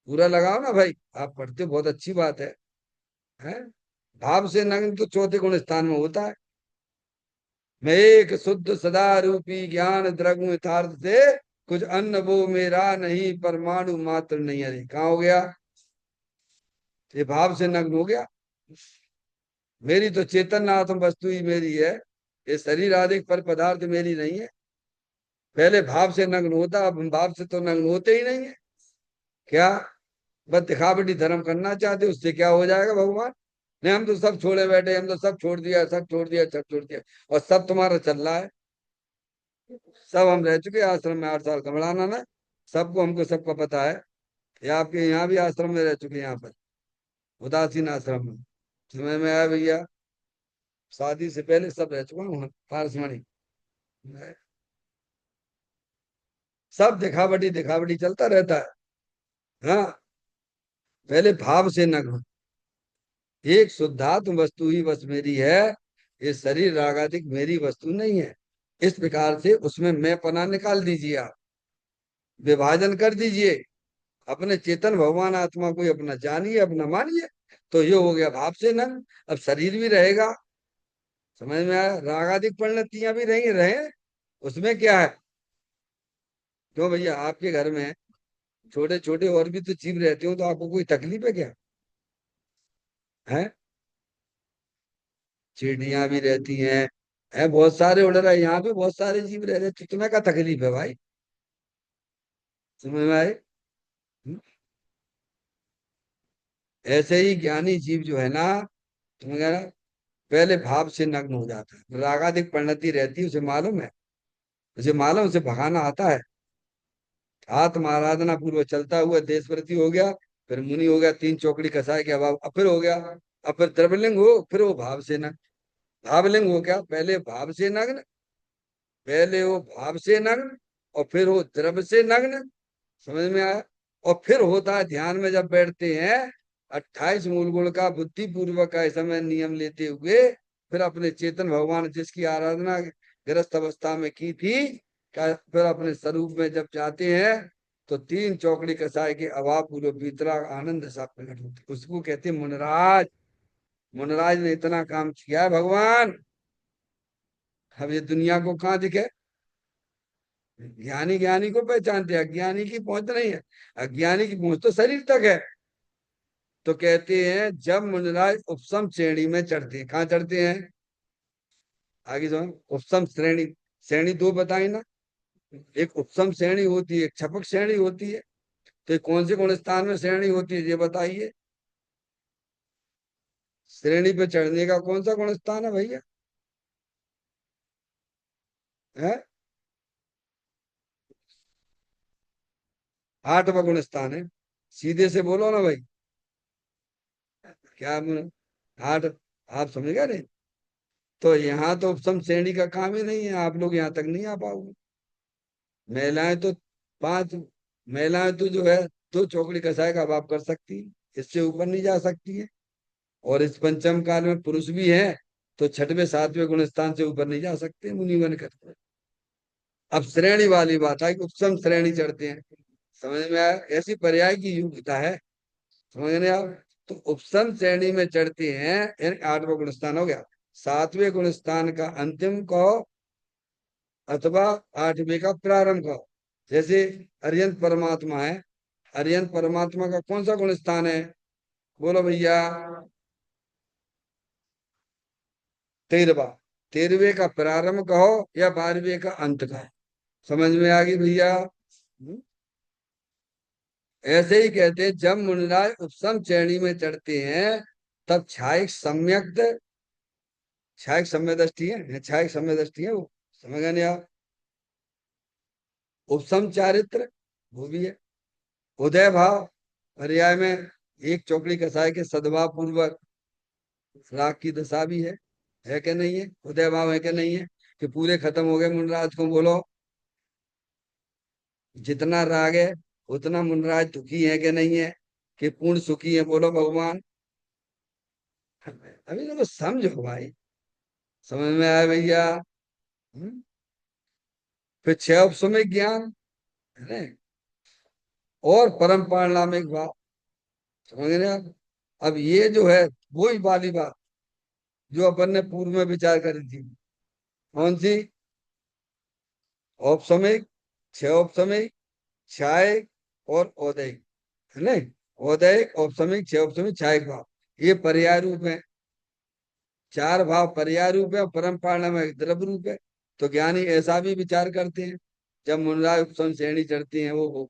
पूरा लगाओ ना भाई, आप पढ़ते हो, बहुत अच्छी बात है? भाव से नग्न तो चौथे गुण स्थान में होता है। मैं एक शुद्ध सदा रूपी ज्ञान द्रव्य यथार्थ से कुछ अन्न वो मेरा नहीं, परमाणु मात्र नहीं। अरे कहाँ हो गया? ये भाव से नग्न हो गया। मेरी तो चेतन आत्म वस्तु ही मेरी है, ये शरीर आदि पर पदार्थ मेरी नहीं है। पहले भाव से नग्न होता, अब हम भाव से तो नग्न होते ही नहीं है। क्या बस दिखावटी धर्म करना चाहते, उससे क्या हो जाएगा भगवान? नहीं, हम तो सब छोड़े बैठे, हम तो सब छोड़ दिया, सब छोड़ दिया, सब छोड़ दिया। और सब तुम्हारा चल रहा है। सब हम रह चुके आश्रम में 8 साल का बढ़ाना ना। सबको हमको सबका पता है। ये आपके यहाँ भी आश्रम में रह चुके हैं, यहाँ पर उदासीन आश्रम में। समय में आया भैया, शादी से पहले सब रह चुका हूँ पारसमणि। सब दिखावटी दिखावटी चलता रहता है। हाँ, पहले भाव से नग्न, एक शुद्धात्म वस्तु ही बस मेरी है। ये शरीर रागादिक मेरी वस्तु नहीं है। इस प्रकार से उसमें मैं पना निकाल दीजिए आप, विभाजन कर दीजिए। अपने चेतन भगवान आत्मा को ही अपना जानिए, अपना मानिए। तो ये हो गया भाव से नग्न। अब शरीर भी रहेगा, समझ में आया? रागादिक परिणतियां भी रहेंगे, रहे, उसमें क्या है? क्यों भैया, आपके घर में छोटे छोटे और भी तो जीव रहते हो, तो आपको कोई तकलीफ है क्या? है? चिड़िया भी रहती हैं, है, बहुत सारे उड़ रहे हैं, यहाँ पे बहुत सारे जीव रह रहे हैं, तो तुम्हें क्या तकलीफ है भाई? समझ में आए? हम्म? ऐसे ही ज्ञानी जीव जो है ना, तुम्हें कहना, पहले भाव से नग्न हो जाता है, रागादिक परिणति रहती है, उसे मालूम है। उसे मालूम, उसे भगाना आता है। आत्म आराधना पूर्वक चलता हुआ देश प्रति हो गया, फिर मुनि हो गया, तीन चौकड़ी कसाय के अभाव, अब फिर हो गया। अब फिर द्रवलिंग हो, फिर वो भाव से नग्न। भावलिंग हो क्या, पहले भाव से नग्न, पहले वो भाव से नग्न, और फिर वो द्रव से नग्न। समझ में आया? और फिर होता है ध्यान में जब बैठते हैं, 28 मूल गुण का बुद्धि पूर्वक का इस समय नियम लेते हुए, फिर अपने चेतन भगवान जिसकी आराधना गृहस्थ अवस्था में की थी, का फिर अपने स्वरूप में जब जाते हैं, तो तीन चौकड़ी कसाय के अभाव पूर्व भीतरा आनंद सा प्रकट होता है। उसको कहते हैं मुनराज। मुनराज ने इतना काम किया है भगवान। अब ये दुनिया को कहाँ दिखे? ज्ञानी ज्ञानी को पहचानते हैं, अज्ञानी की पहुंच नहीं है। अज्ञानी की पहुंच तो शरीर तक है। तो कहते हैं जब मुनिराज उपसम श्रेणी में चढ़ते हैं, कहाँ चढ़ते हैं? आगे जो उपसम श्रेणी, श्रेणी दो बताई ना, एक उपसम श्रेणी होती है, एक छपक श्रेणी होती है। तो ये कौन से कौन स्थान में श्रेणी होती है, ये बताइए। श्रेणी पे चढ़ने का कौन सा कौन स्थान है भैया? है? आठवां गुण स्थान है। सीधे से बोलो ना भाई। क्या आठ? आप समझ गए नहीं? तो यहाँ तो उपसम श्रेणी का काम ही नहीं है, आप लोग यहाँ तक नहीं आ पाओगे। महिलाएं तो पांच, महिलाएं तो जो है दो चौकड़ी कसाय का अभाव कर सकती है, इससे ऊपर नहीं जा सकती है। और इस पंचम काल में पुरुष भी है, तो छठवें सातवें गुण स्थान से ऊपर नहीं जा सकते मुनि बनकर। अब श्रेणी वाली बात है कि उपसम श्रेणी चढ़ते हैं। समझ में आया? ऐसी पर्याय की योग्यता है। समझ में आप? तो उपसम श्रेणी में चढ़ते हैं, यानी आठवां गुण स्थान हो गया। सातवें गुण स्थान का अंतिम कहो, अथवा आठवें का प्रारंभ कहो। जैसे अर्यंत परमात्मा है, अर्यंत परमात्मा का कौन सा गुण स्थान है? बोलो भैया। 13वां। 13वें का प्रारंभ कहो या 12वें का अंत कहो। समझ में आ गई भैया? ऐसे ही कहते हैं जब मुनिराज उपसम श्रेणी में चढ़ते हैं, तब छायक सम्यक, छायक सम्य दृष्टि है, छायक सम्य दृष्टि है वो। समझ गए नहीं आप? उपसम चारित्र, वो भी है। उदय भाव, पर्याय में एक चौकड़ी कसाय के सद्भाव पूर्वक राग की दशा भी है कि नहीं है? उदय भाव है कि नहीं है? कि पूरे खत्म हो गए मुनराज को, बोलो। जितना राग है उतना मुनराज दुखी है कि नहीं है? कि पूर्ण सुखी है, बोलो भगवान। अभी तो समझो भाई। समझ में आया भैया? हम्म? फिर छह उपसमय ज्ञान है ना? और परम पारणामिक भाव। समझ रहे आप? अब ये जो है वही वाली बात जो अपन ने पूर्व में विचार करी थी। कौन सी? औपसमिक, छह औपसमिक, छाय और औदैहिक, है ना? औदैहिक, औपसमिक, छह औपसमिक, छायक भाव, ये पर्याय रूप है। चार भाव पर्याय रूप है और परम पारणामिक द्रव्य रूप है। तो ज्ञानी ऐसा भी विचार करते हैं, जब मुनराज उपसम श्रेणी चढ़ती हैं वो हो।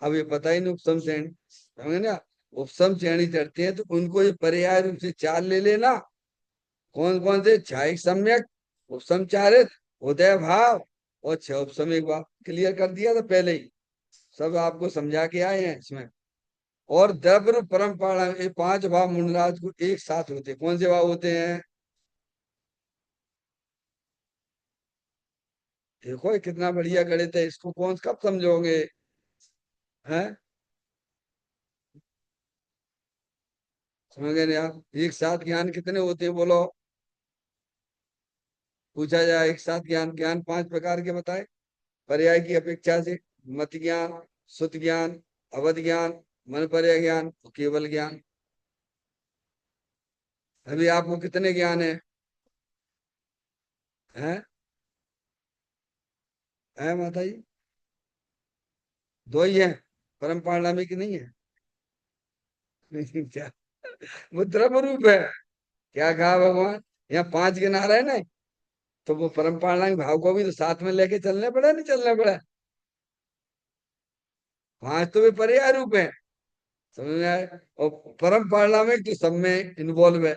अब ये पता ही नहीं उपसम श्रेणी, समझे ना? उपसम श्रेणी चढ़ते हैं तो उनको ये पर्याय रूप से चार ले लेना। कौन कौन से? छायक सम्यक, उपसम चारित, उदय भाव और छह उपसमिक भाव। क्लियर कर दिया था पहले ही, सब आपको समझा के आए हैं इसमें। और द्रव्य परंपरा, ये पांच भाव मुनराज को एक साथ होते हैं। कौन से भाव होते हैं? देखो ये कितना बढ़िया गणित है, इसको कौन कब समझोगे? हैं? समझ गए नहीं आप? एक साथ ज्ञान कितने होते हैं, बोलो। पूछा जाए एक साथ ज्ञान, ज्ञान पांच प्रकार के बताए पर्याय की अपेक्षा से। मत ज्ञान, सुत ज्ञान, अवध ज्ञान, मन पर्याय ज्ञान, केवल ज्ञान। अभी आपको कितने ज्ञान है? है माता जी? दो ही है? परम पारणामिक की नहीं है? क्या? वो द्रव्य रूप है। क्या कहा भगवान? यहाँ पांच गिना रहे ना, तो वो परम पारणामिक भाव को भी तो साथ में लेके चलने पड़े, नहीं चलने पड़े? पांच तो वे पर्याय रूप है। समझ में आए? और परम पारणामिक तो सब में इन्वॉल्व है।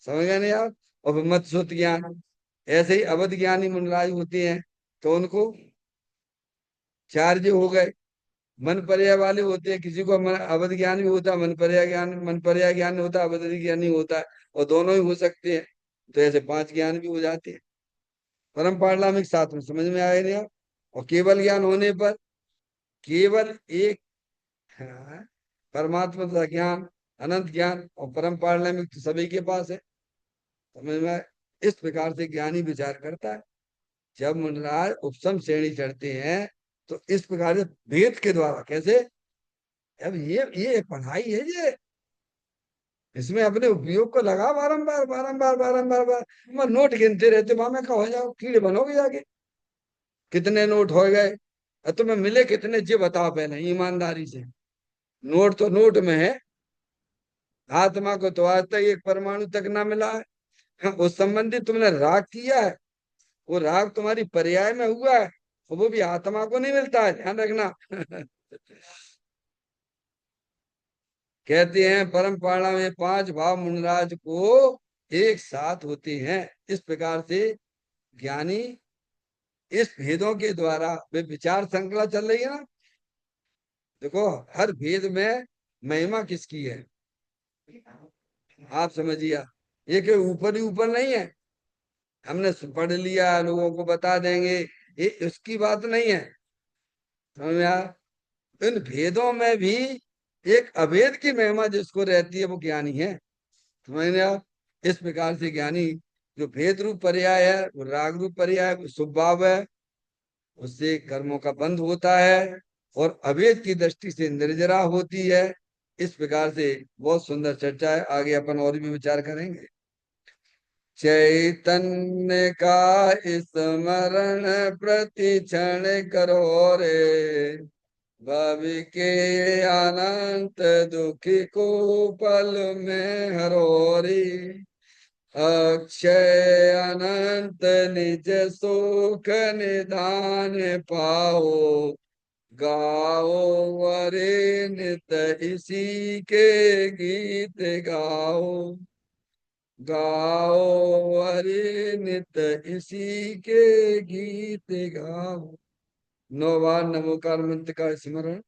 समझ गए नहीं आप? और फिर मत सुत ज्ञान, ऐसे ही अवध ज्ञानी मुनराज होते हैं। तो उनको चार जो हो गए। मन पर्याय वाले होते हैं, किसी को अवध ज्ञान भी होता है, मन पर्याय ज्ञान होता है, अवध ज्ञान नहीं होता है, और दोनों ही हो सकते हैं। तो ऐसे पांच ज्ञान भी हो जाते हैं। परम पारलामिक साथ में समझ में आए नहीं आप। और केवल ज्ञान होने पर केवल एक, हाँ, परमात्मा का ज्ञान, अनंत ज्ञान और परम पारलौकिक तो सभी के पास है। समझ में आए? इस प्रकार से ज्ञानी विचार करता है। जब मुनिराज उपसम श्रेणी चढ़ते हैं तो इस प्रकार से वेद के द्वारा कैसे, अब ये पढ़ाई है ये, इसमें अपने उपयोग को लगा बारंबार बारंबार बारंबार बार। मैं नोट गिनते रहते वहां, मैं कहा हो जाओ कीड़े बनोगे जाके। कितने नोट हो गए, और तुम्हें मिले कितने ये बताओ पहले ईमानदारी से। नोट तो नोट में है, आत्मा को तो आज तक एक परमाणु तक ना मिला है। हाँ, उस संबंधी तुमने राग किया है, वो राग तुम्हारी पर्याय में हुआ है, और वो भी आत्मा को नहीं मिलता है, ध्यान रखना। कहते हैं परम पारणा में पांच भाव मुनिराज को एक साथ होते हैं। इस प्रकार से ज्ञानी इस भेदों के द्वारा, वे विचार श्रृंखला चल रही है ना, देखो हर भेद में महिमा किसकी है आप समझिए। ये के ऊपर ही ऊपर नहीं है, हमने पढ़ लिया लोगों को बता देंगे, ये उसकी बात नहीं है। समझ में आया? इन भेदों में भी एक अभेद की महिमा जिसको रहती है वो ज्ञानी है। समझ में आया? इस प्रकार से ज्ञानी जो भेद रूप पर्याय है, वो राग रूप पर्याय, वो स्वभाव है, उससे कर्मों का बंध होता है, और अभेद की दृष्टि से निर्जरा होती है। इस प्रकार से बहुत सुंदर चर्चा है, आगे अपन और भी विचार करेंगे। चैतन्य का स्मरण प्रति क्षण करो रे, भवि के अनंत दुखी को पल में हरो रे। अक्षय अनंत निज सुख निधान पाओ, गाओ अरे नित इसी के गीत गाओ, गाओ अरे नित इसी के गीत गाओ। 9 बार नमोकार मंत्र का स्मरण।